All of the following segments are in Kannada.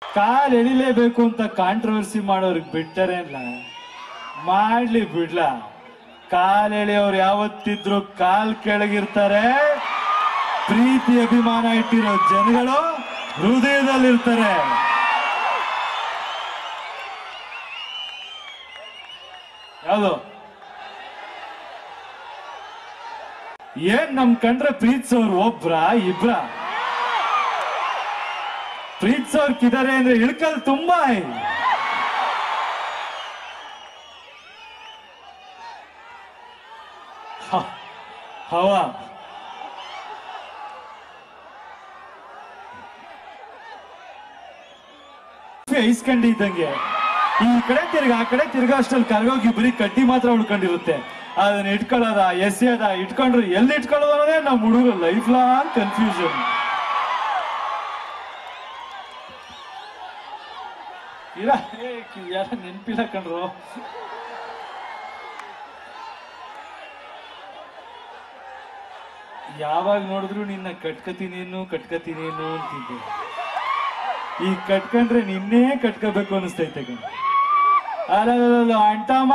ಕಾಲ್ ಎಳಿಲೇಬೇಕು ಅಂತ ಕಾಂಟ್ರವರ್ಸಿ ಮಾಡೋರಿಗೆ ಬಿಟ್ಟರೆ ಮಾಡ್ಲಿ ಬಿಡ್ಲ. ಕಾಲ್ ಎಳೆಯವ್ರು ಯಾವತ್ತಿದ್ರು ಕಾಲ್ ಕೆಳಗಿರ್ತಾರೆ. ಪ್ರೀತಿ ಅಭಿಮಾನ ಇಟ್ಟಿರೋ ಜನಗಳು ಹೃದಯದಲ್ಲಿರ್ತಾರೆ. ಯಾವುದು ಏನ್ ನಮ್ ಕಂಡ್ರೆ ಪ್ರೀತಿಸೋರು ಒಬ್ರ ಇಬ್ರ? ಪ್ರೀತಿಸೋರ್ಕಿದ್ದಾರೆ ಅಂದ್ರೆ ಇಳ್ಕಲ್ ತುಂಬಾ. ಹವಾ ಐಸ್ಕಂಡಿದ್ದಂಗೆ ಈ ಕಡೆ ತಿರ್ಗ ಆ ಕಡೆ ತಿರ್ಗಾ ಅಷ್ಟಲ್ಲಿ ಕರ್ಗೋಗಿ ಬರೀ ಕಡ್ಡಿ ಮಾತ್ರ ಉಳ್ಕೊಂಡಿರುತ್ತೆ. ಅದನ್ನ ಇಟ್ಕೊಳ್ಳೋದ ಎಸೆಯದ ಇಟ್ಕೊಂಡ್ರೆ ಎಲ್ಲಿ ಇಟ್ಕೊಳ್ಳೋದು ಅನ್ನೋದೇ ನಮ್ಮ ಹುಡುಗರು ಲೈಫ್ ಲಾಂಗ್ ಕನ್ಫ್ಯೂಷನ್. ಯಾರ ನೆನ್ಪಿಲ್ಲ ಕಣ್ರು. ಯಾವಾಗ ನೋಡಿದ್ರು ನಿನ್ನ ಕಟ್ಕತೀನೇನು ಅಂತಿದ್ದೆ. ಈಗ ಕಟ್ಕೊಂಡ್ರೆ ನಿನ್ನೇ ಕಟ್ಕೋಬೇಕು ಅನಿಸ್ತೈತೆ ಕಣ. ಅಲ್ಲ ಅಂಟಮ್ಮ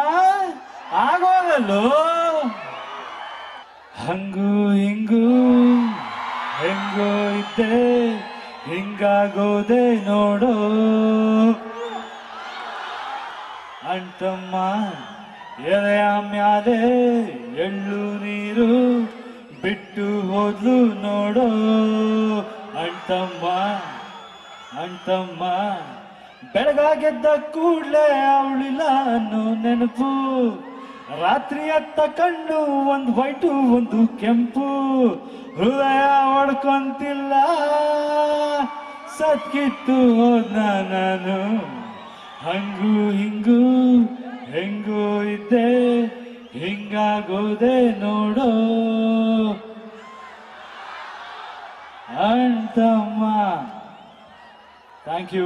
ಆಗೋದಲ್ಲೋ. ಹಂಗೂ ಹಿಂಗೂ ಹೆಂಗೋ ಇದ್ದೆ ಹಿಂಗಾಗೋದೆ ನೋಡೋ. ಅಂಟಮ್ಮ ಎದೆಯ ಮ್ಯಾಲೆ ಎಳ್ಳು ನೀರು ಬಿಟ್ಟು ಹೋದ್ಲು ನೋಡೋ. ಅಂಟಮ್ಮ ಬೆಳಗಾಗೆದ್ದ ಕೂಡ್ಲೆ ಅವಳಿಲ್ಲ ಅನ್ನೋ ನೆನಪು. ರಾತ್ರಿ ಹತ್ತ ಕಣ್ಣು ಒಂದು ವೈಟು ಒಂದು ಕೆಂಪು. ಹೃದಯ ಹೊಡ್ಕೊಂತಿಲ್ಲ ಸತ್ಕಿತ್ತು ಹೋದ್ನ ನಾನು. ಹಂಗೂ ಹಿಂಗೂ ಹೆಂಗೂ ಇದ್ದೆ ಹಿಂಗಾಗೋದೆ ನೋಡೋ. ಅಂತಮ್ಮ. Thank you.